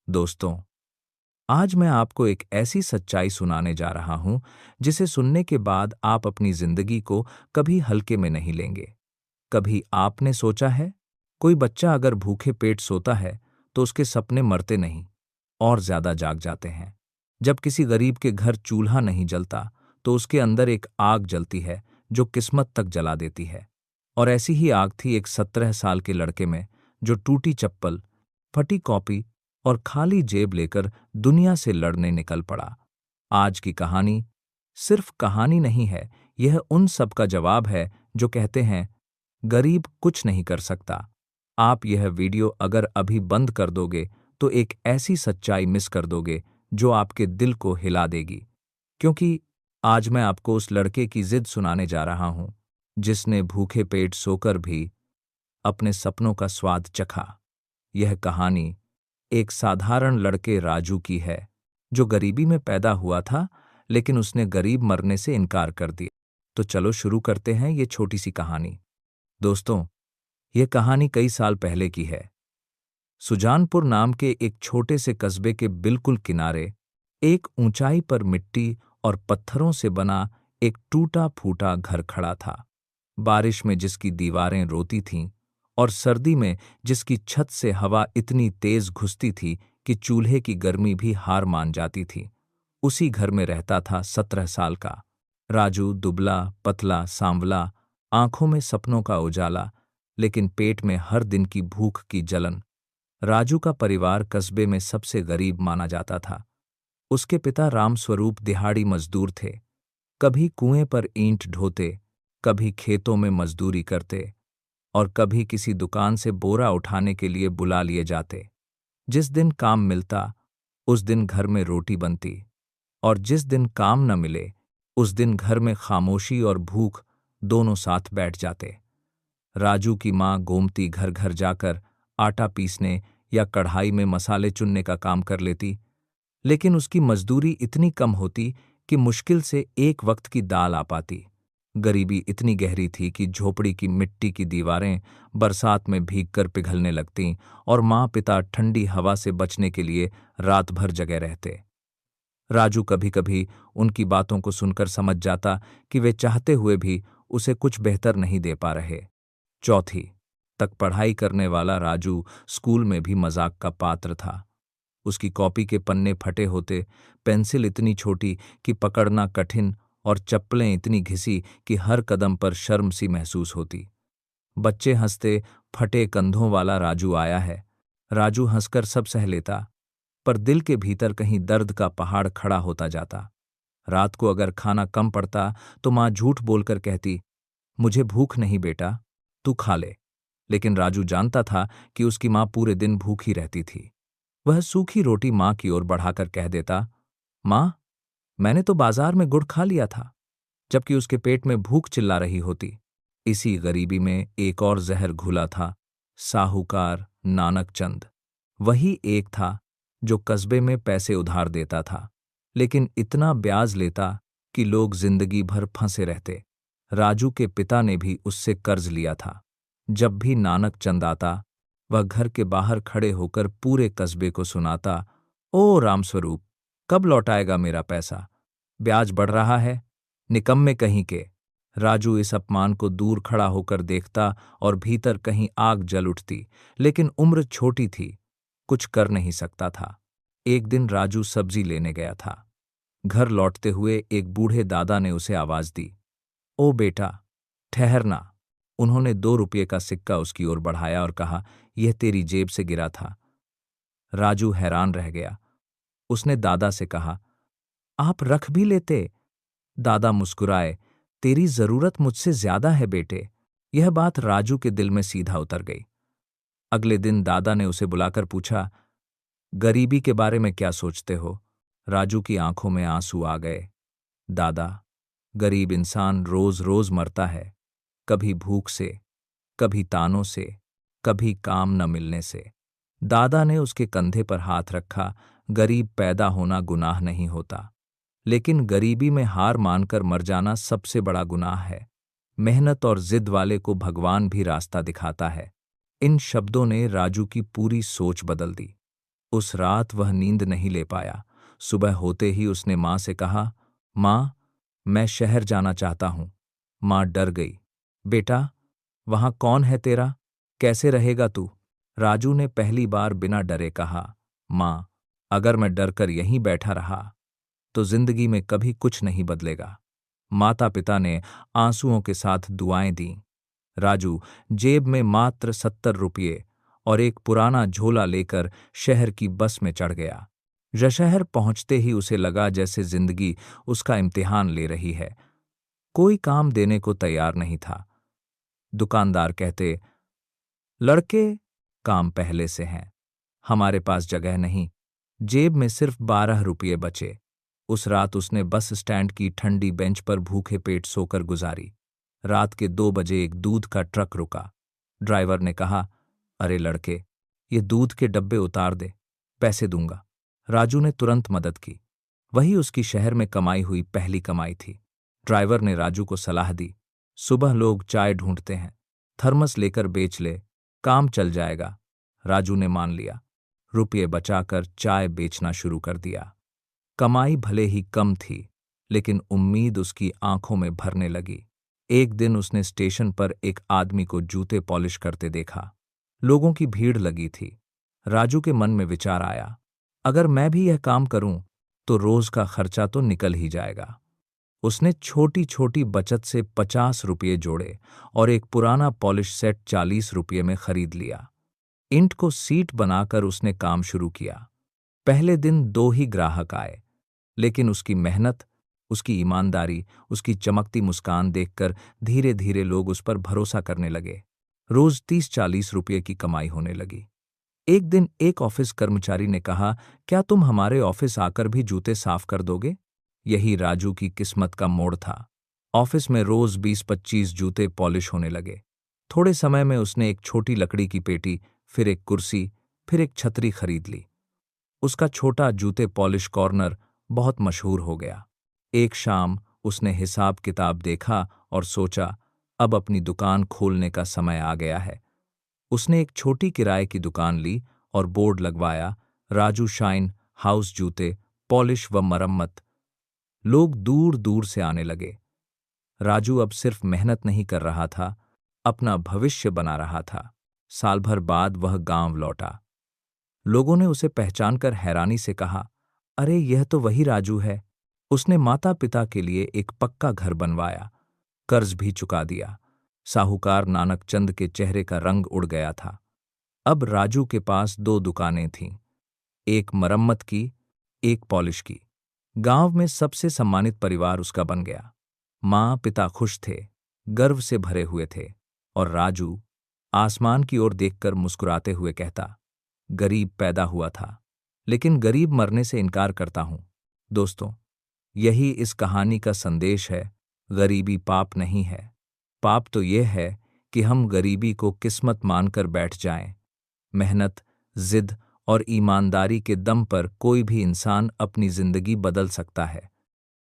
दोस्तों, आज मैं आपको एक ऐसी सच्चाई सुनाने जा रहा हूं जिसे सुनने के बाद आप अपनी जिंदगी को कभी हल्के में नहीं लेंगे। कभी आपने सोचा है, कोई बच्चा अगर भूखे पेट सोता है तो उसके सपने मरते नहीं और ज्यादा जाग जाते हैं। जब किसी गरीब के घर चूल्हा नहीं जलता तो उसके अंदर एक आग जलती है जो किस्मत तक जला देती है। और ऐसी ही आग थी एक 17 साल के लड़के में, जो टूटी चप्पल, फटी कॉपी और खाली जेब लेकर दुनिया से लड़ने निकल पड़ा। आज की कहानी सिर्फ कहानी नहीं है, यह उन सब का जवाब है जो कहते हैं गरीब कुछ नहीं कर सकता। आप यह वीडियो अगर अभी बंद कर दोगे तो एक ऐसी सच्चाई मिस कर दोगे जो आपके दिल को हिला देगी। क्योंकि आज मैं आपको उस लड़के की जिद सुनाने जा रहा हूं जिसने भूखे पेट सोकर भी अपने सपनों का स्वाद चखा। यह कहानी एक साधारण लड़के राजू की है, जो गरीबी में पैदा हुआ था, लेकिन उसने गरीब मरने से इनकार कर दिया। तो चलो शुरू करते हैं ये छोटी सी कहानी। दोस्तों, यह कहानी कई साल पहले की है। सुजानपुर नाम के एक छोटे से कस्बे के बिल्कुल किनारे एक ऊंचाई पर मिट्टी और पत्थरों से बना एक टूटा फूटा घर खड़ा था। बारिश में जिसकी दीवारें रोती थीं और सर्दी में जिसकी छत से हवा इतनी तेज घुसती थी कि चूल्हे की गर्मी भी हार मान जाती थी, उसी घर में रहता था 17 साल का राजू। दुबला पतला सांवला, आंखों में सपनों का उजाला, लेकिन पेट में हर दिन की भूख की जलन। राजू का परिवार कस्बे में सबसे गरीब माना जाता था। उसके पिता रामस्वरूप दिहाड़ी मजदूर थे, कभी कुएं पर ईंट ढोते, कभी खेतों में मजदूरी करते और कभी किसी दुकान से बोरा उठाने के लिए बुला लिए जाते। जिस दिन काम मिलता उस दिन घर में रोटी बनती, और जिस दिन काम न मिले उस दिन घर में खामोशी और भूख दोनों साथ बैठ जाते। राजू की माँ गोमती घर घर जाकर आटा पीसने या कढ़ाई में मसाले चुनने का काम कर लेती, लेकिन उसकी मजदूरी इतनी कम होती कि मुश्किल से एक वक्त की दाल आ पाती। गरीबी इतनी गहरी थी कि झोपड़ी की मिट्टी की दीवारें बरसात में भीगकर पिघलने लगतीं और माँ पिता ठंडी हवा से बचने के लिए रात भर जगे रहते। राजू कभी कभी उनकी बातों को सुनकर समझ जाता कि वे चाहते हुए भी उसे कुछ बेहतर नहीं दे पा रहे। चौथी तक पढ़ाई करने वाला राजू स्कूल में भी मजाक का पात्र था। उसकी कॉपी के पन्ने फटे होते, पेंसिल इतनी छोटी कि पकड़ना कठिन और चप्पलें इतनी घिसी कि हर कदम पर शर्म सी महसूस होती। बच्चे हंसते, फटे कंधों वाला राजू आया है। राजू हंसकर सब सह लेता, पर दिल के भीतर कहीं दर्द का पहाड़ खड़ा होता जाता। रात को अगर खाना कम पड़ता तो माँ झूठ बोलकर कहती, मुझे भूख नहीं बेटा, तू खा ले। लेकिन राजू जानता था कि उसकी माँ पूरे दिन भूखी रहती थी। वह सूखी रोटी माँ की ओर बढ़ाकर कह देता, माँ, मैंने तो बाजार में गुड़ खा लिया था, जबकि उसके पेट में भूख चिल्ला रही होती। इसी गरीबी में एक और जहर घुला था, साहूकार नानक चंद। वही एक था जो कस्बे में पैसे उधार देता था, लेकिन इतना ब्याज लेता कि लोग जिंदगी भर फंसे रहते। राजू के पिता ने भी उससे कर्ज लिया था। जब भी नानक चंद आता, वह घर के बाहर खड़े होकर पूरे कस्बे को सुनाता, ओ रामस्वरूप, कब लौटाएगा मेरा पैसा? ब्याज बढ़ रहा है, निकम्मे कहीं के। राजू इस अपमान को दूर खड़ा होकर देखता और भीतर कहीं आग जल उठती, लेकिन उम्र छोटी थी, कुछ कर नहीं सकता था। एक दिन राजू सब्जी लेने गया था। घर लौटते हुए एक बूढ़े दादा ने उसे आवाज दी, ओ बेटा, ठहरना। उन्होंने 2 रुपये का सिक्का उसकी ओर बढ़ाया और कहा, यह तेरी जेब से गिरा था। राजू हैरान रह गया। उसने दादा से कहा, आप रख भी लेते? दादा मुस्कुराए, तेरी जरूरत मुझसे ज्यादा है बेटे। यह बात राजू के दिल में सीधा उतर गई। अगले दिन दादा ने उसे बुलाकर पूछा, गरीबी के बारे में क्या सोचते हो? राजू की आंखों में आंसू आ गए। दादा, गरीब इंसान रोज रोज मरता है, कभी भूख से, कभी तानों से, कभी काम न मिलने से। दादा ने उसके कंधे पर हाथ रखा, गरीब पैदा होना गुनाह नहीं होता, लेकिन गरीबी में हार मानकर मर जाना सबसे बड़ा गुनाह है। मेहनत और जिद वाले को भगवान भी रास्ता दिखाता है। इन शब्दों ने राजू की पूरी सोच बदल दी। उस रात वह नींद नहीं ले पाया। सुबह होते ही उसने माँ से कहा, माँ, मैं शहर जाना चाहता हूँ। माँ डर गई। बेटा, वहाँ कौन है तेरा? कैसे रहेगा तू? राजू ने पहली बार बिना डरे कहा, माँ, अगर मैं डरकर यहीं बैठा रहा तो जिंदगी में कभी कुछ नहीं बदलेगा। माता पिता ने आंसुओं के साथ दुआएं दी। राजू जेब में मात्र 70 रुपये और एक पुराना झोला लेकर शहर की बस में चढ़ गया। शहर पहुंचते ही उसे लगा जैसे जिंदगी उसका इम्तिहान ले रही है। कोई काम देने को तैयार नहीं था। दुकानदार कहते, लड़के, काम पहले से हैं, हमारे पास जगह नहीं। जेब में सिर्फ 12 रुपये बचे। उस रात उसने बस स्टैंड की ठंडी बेंच पर भूखे पेट सोकर गुजारी। रात के 2 बजे एक दूध का ट्रक रुका। ड्राइवर ने कहा, अरे लड़के, ये दूध के डब्बे उतार दे, पैसे दूंगा। राजू ने तुरंत मदद की। वही उसकी शहर में कमाई हुई पहली कमाई थी। ड्राइवर ने राजू को सलाह दी, सुबह लोग चाय ढूंढते हैं, थर्मस लेकर बेच ले, काम चल जाएगा। राजू ने मान लिया। रुपये बचाकर चाय बेचना शुरू कर दिया। कमाई भले ही कम थी, लेकिन उम्मीद उसकी आंखों में भरने लगी। एक दिन उसने स्टेशन पर एक आदमी को जूते पॉलिश करते देखा। लोगों की भीड़ लगी थी। राजू के मन में विचार आया, अगर मैं भी यह काम करूं तो रोज का खर्चा तो निकल ही जाएगा। उसने छोटी छोटी बचत से 50 रुपये जोड़े और एक पुराना पॉलिश सेट 40 रुपये में खरीद लिया। ईंट को सीट बनाकर उसने काम शुरू किया। पहले दिन 2 ही ग्राहक आए, लेकिन उसकी मेहनत, उसकी ईमानदारी, उसकी चमकती मुस्कान देखकर धीरे धीरे लोग उस पर भरोसा करने लगे। रोज 30-40 रुपये की कमाई होने लगी। एक दिन एक ऑफिस कर्मचारी ने कहा, क्या तुम हमारे ऑफिस आकर भी जूते साफ कर दोगे? यही राजू की किस्मत का मोड़ था। ऑफिस में रोज 20-25 जूते पॉलिश होने लगे। थोड़े समय में उसने एक छोटी लकड़ी की पेटी, फिर एक कुर्सी, फिर एक छतरी खरीद ली। उसका छोटा जूते पॉलिश कॉर्नर बहुत मशहूर हो गया। एक शाम उसने हिसाब किताब देखा और सोचा, अब अपनी दुकान खोलने का समय आ गया है। उसने एक छोटी किराए की दुकान ली और बोर्ड लगवाया, राजू शाइन हाउस जूते, पॉलिश व मरम्मत। लोग दूर दूर से आने लगे। राजू अब सिर्फ मेहनत नहीं कर रहा था, अपना भविष्य बना रहा था। साल भर बाद वह गांव लौटा। लोगों ने उसे पहचानकर हैरानी से कहा, अरे यह तो वही राजू है। उसने माता पिता के लिए एक पक्का घर बनवाया, कर्ज भी चुका दिया। साहूकार नानक चंद के चेहरे का रंग उड़ गया था। अब राजू के पास 2 दुकानें थीं, एक मरम्मत की, एक पॉलिश की। गांव में सबसे सम्मानित परिवार उसका बन गया। माँ पिता खुश थे, गर्व से भरे हुए थे, और राजू आसमान की ओर देखकर मुस्कुराते हुए कहता, गरीब पैदा हुआ था, लेकिन गरीब मरने से इनकार करता हूं। दोस्तों, यही इस कहानी का संदेश है। गरीबी पाप नहीं है। पाप तो यह है कि हम गरीबी को किस्मत मानकर बैठ जाएं। मेहनत, जिद और ईमानदारी के दम पर कोई भी इंसान अपनी जिंदगी बदल सकता है।